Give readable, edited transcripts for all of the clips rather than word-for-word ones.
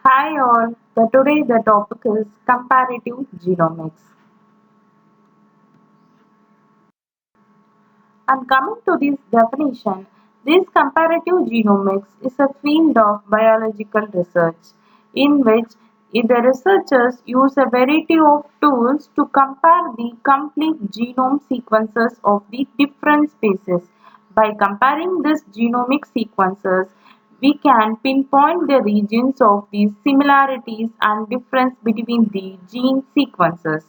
Hi all, today the topic is comparative genomics. And coming to this definition, this comparative genomics is a field of biological research in which the researchers use a variety of tools to compare the complete genome sequences of the different species. By comparing these genomic sequences, we can pinpoint the regions of the similarities and difference between the gene sequences.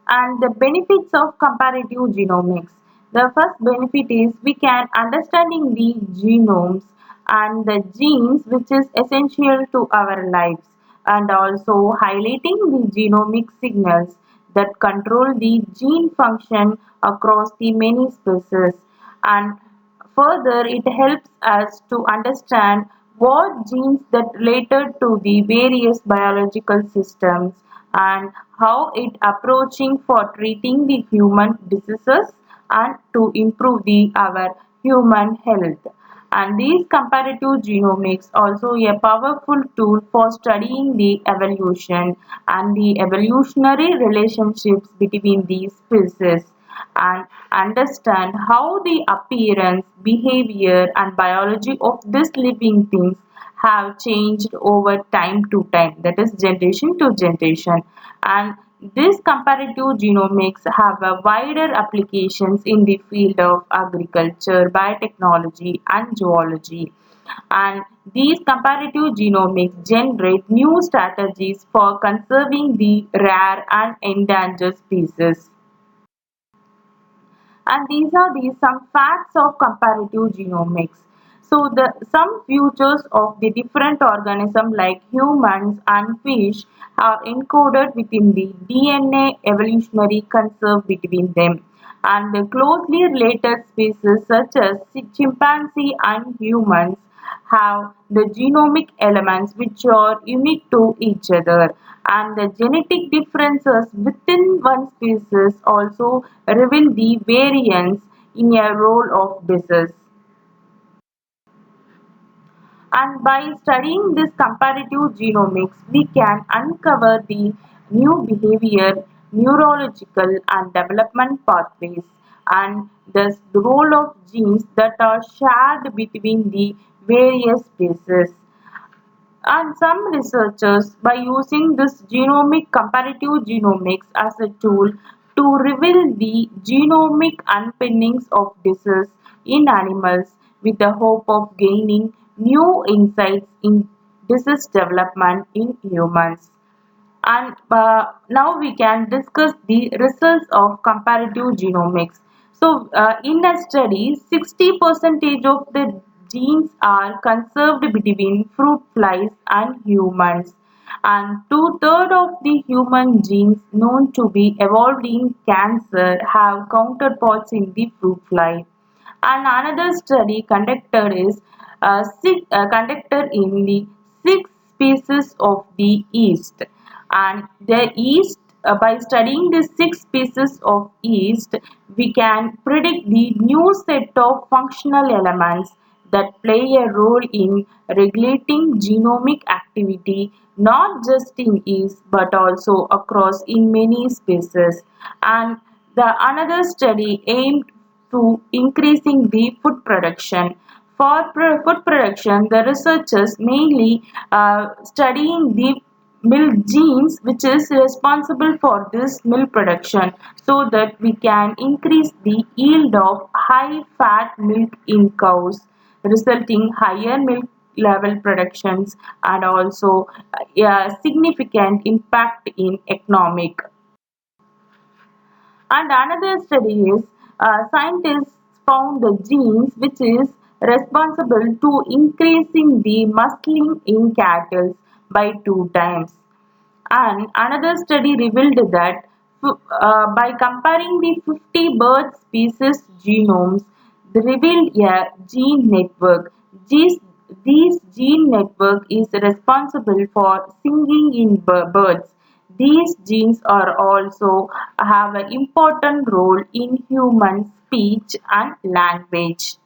And the benefits of comparative genomics. The first benefit is we can understanding the genomes and the genes which is essential to our lives and also highlighting the genomic signals that control the gene function across the many species and further, it helps us to understand what genes that related to the various biological systems and how it approaching for treating the human diseases and to improve our human health. And these comparative genomics also a powerful tool for studying the evolution and the evolutionary relationships between these species and understand how the appearance, behavior, and biology of these living things have changed over time to time, that is, generation to generation. And this comparative genomics have a wider applications in the field of agriculture, biotechnology, and zoology. And these comparative genomics generate new strategies for conserving the rare and endangered species. And these are the some facts of comparative genomics. So the some features of the different organisms like humans and fish are encoded within the DNA evolutionary conserved between them, and the closely related species such as chimpanzee and humans have the genomic elements which are unique to each other, and the genetic differences within one species also reveal the variance in a role of disease. And by studying this comparative genomics, we can uncover the new behavior, neurological and development pathways, and thus the role of genes that are shared between the various species. And some researchers, by using this genomic comparative genomics as a tool to reveal the genomic underpinnings of disease in animals with the hope of gaining new insights in disease development in humans. And now we can discuss the results of comparative genomics. So, in a study, 60% of the genes are conserved between fruit flies and humans, and two-thirds of the human genes known to be evolved in cancer have counterparts in the fruit fly. And another study conducted in the six species of the yeast. And the yeast, by studying the six species of yeast, we can predict the new set of functional elements that play a role in regulating genomic activity not just in yeast but also across in many species. And the another study aimed to increasing the food production. For food production, the researchers mainly studying the milk genes which is responsible for this milk production so that we can increase the yield of high fat milk in cows, resulting higher milk level productions and also a significant impact in economic. And another study is scientists found the genes which is responsible to increasing the muscling in cattle by 2 times. And another study revealed that by comparing the 50 bird species genomes, they revealed a gene network. This gene network is responsible for singing in birds. These genes are also have an important role in human speech and language.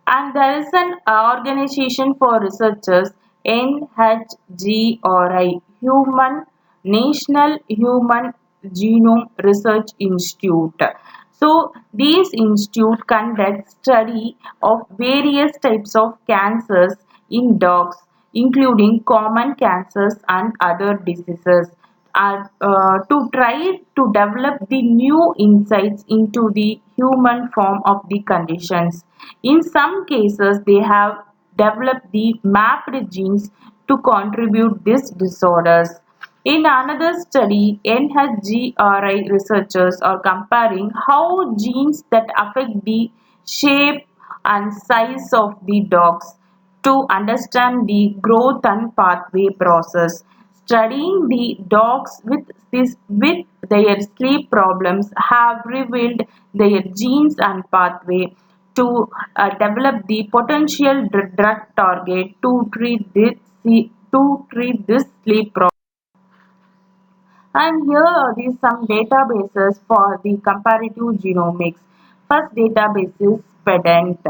And there is an organization for researchers, NHGRI, National Human Genome Research Institute. So these institute conduct study of various types of cancers in dogs, including common cancers and other diseases, to try to develop the new insights into the human form of the conditions. In some cases, they have developed the mapped genes to contribute these disorders. In another study, NHGRI researchers are comparing how genes that affect the shape and size of the dogs to understand the growth and pathway process. Studying the dogs with their sleep problems have revealed their genes and pathway to develop the potential drug target to treat this sleep problem. And here are some databases for the comparative genomics. First database is Pedant.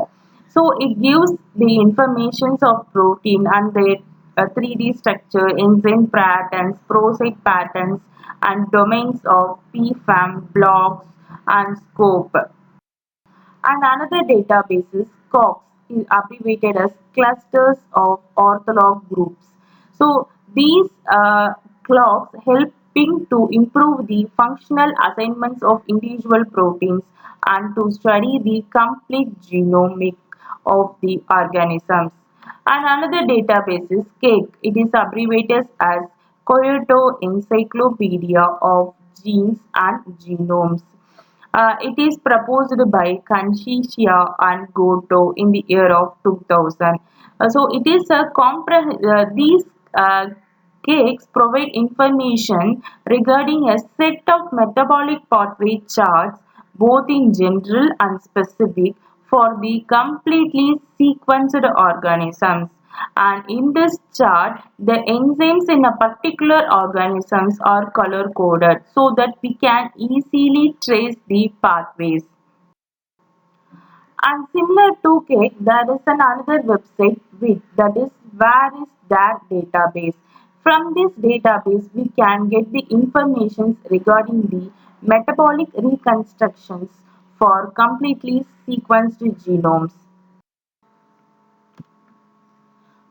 So it gives the informations of protein and their 3D structure, enzyme patterns, prostate patterns, and domains of PFAM, blocks, and scope. And another database is COX, is abbreviated as clusters of ortholog groups. So these clocks helping to improve the functional assignments of individual proteins and to study the complete genomic of the organisms. And another database is CAGE. It is abbreviated as Kyoto Encyclopedia of Genes and Genomes. It is proposed by Kanshishia and Goto in the year of 2000. So it is a these uh, cakes provide information regarding a set of metabolic pathway charts, both in general and specific, for the completely sequenced organisms. And in this chart, the enzymes in a particular organisms are color coded so that we can easily trace the pathways. And similar to cake, there is another website with that is where is that database. From this database, we can get the information regarding the metabolic reconstructions for completely sequenced genomes.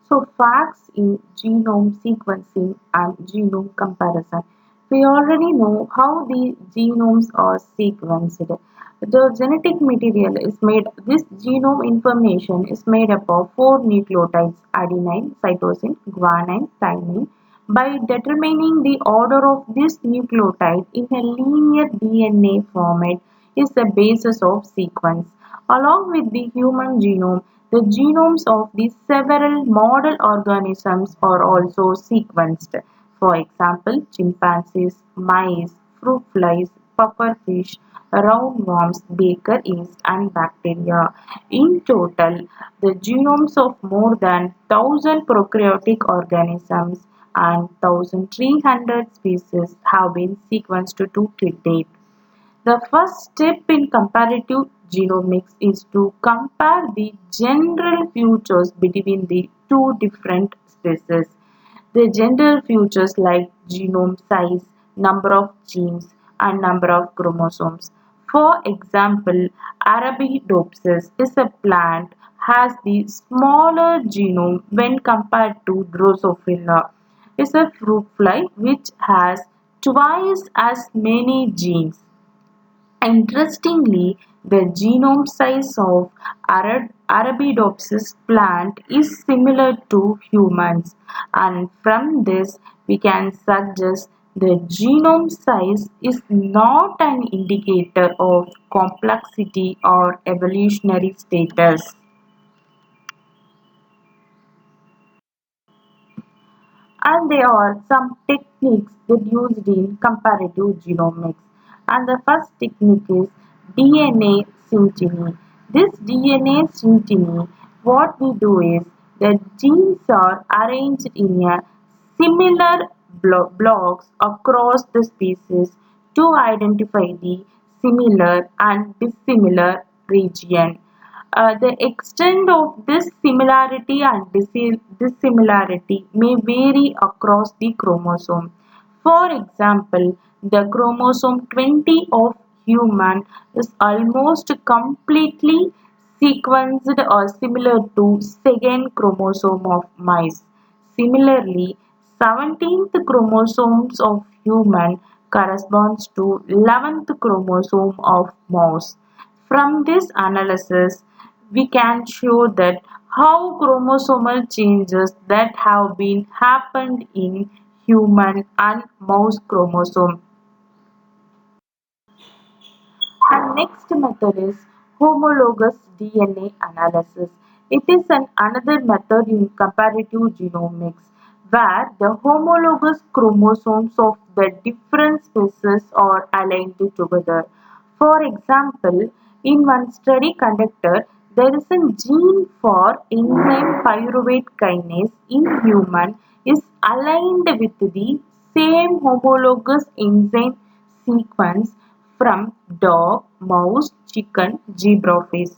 So facts in genome sequencing and genome comparison. We already know how the genomes are sequenced. The genetic material is made, this genome information is made up of four nucleotides, adenine, cytosine, guanine, thymine. By determining the order of this nucleotide in a linear DNA format is the basis of sequence. Along with the human genome, the genomes of the several model organisms are also sequenced. For example, chimpanzees, mice, fruit flies, pufferfish, roundworms, baker yeast, and bacteria. In total, the genomes of more than 1,000 prokaryotic organisms and 1,300 species have been sequenced to date. The first step in comparative genomics is to compare the general features between the two different species. The general features like genome size, number of genes, and number of chromosomes. For example, Arabidopsis is a plant has the smaller genome when compared to Drosophila. Is a fruit fly which has twice as many genes. Interestingly, the genome size of Arabidopsis plant is similar to humans, and from this we can suggest the genome size is not an indicator of complexity or evolutionary status. And there are some techniques that used in comparative genomics. And the first technique is DNA synteny. This DNA synteny, what we do is the genes are arranged in a similar blocks across the species to identify the similar and dissimilar region. The extent of this similarity and dissimilarity may vary across the chromosome. For example, the chromosome 20 of human is almost completely sequenced or similar to second chromosome of mice. Similarly, 17th chromosomes of human corresponds to 11th chromosome of mouse. From this analysis, we can show that how chromosomal changes that have been happened in human and mouse chromosome. And next method is homologous DNA analysis. It is another method in comparative genomics where the homologous chromosomes of the different species are aligned together. For example, in one study conducted, there is a gene for enzyme pyruvate kinase in human is aligned with the same homologous enzyme sequence from dog, mouse, chicken, zebrafish,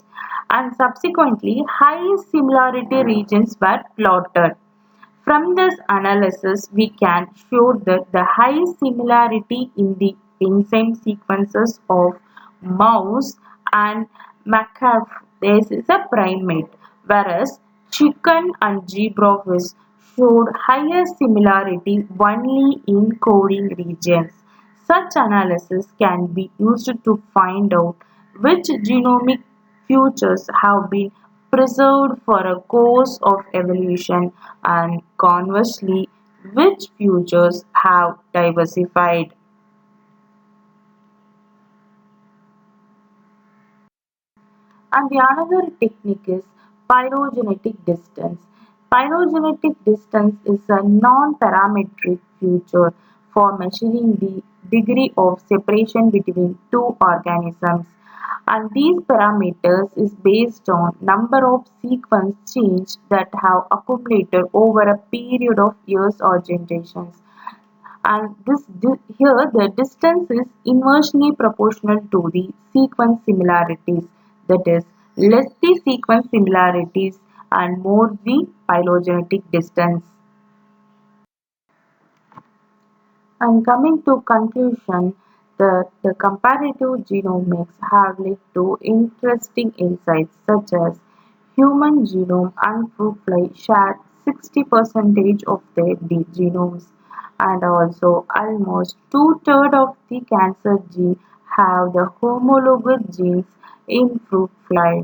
and subsequently high similarity regions were plotted. From this analysis, we can show that the high similarity in the enzyme sequences of mouse and macaque is a primate, whereas chicken and zebrafish showed higher similarity only in coding regions. Such analysis can be used to find out which genomic features have been preserved for a course of evolution and conversely which features have diversified. And the another technique is phylogenetic distance. Phylogenetic distance is a non-parametric feature for measuring the degree of separation between two organisms. And these parameters is based on number of sequence change that have accumulated over a period of years or generations. And here the distance is inversely proportional to the sequence similarities, that is less the sequence similarities and more the phylogenetic distance. And coming to conclusion, the comparative genomics have led to interesting insights such as human genome and fruit fly share 60% of their genomes, and also almost two-thirds of the cancer gene have the homologous genes in fruit fly,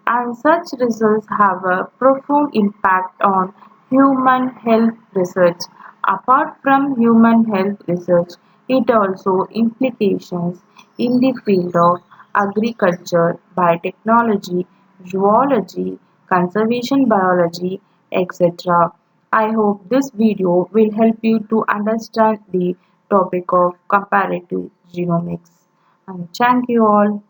and such results have a profound impact on human health research. Apart from human health research, it also implications in the field of agriculture, biotechnology, zoology, conservation biology, etc. I hope this video will help you to understand the topic of comparative genomics. And thank you all.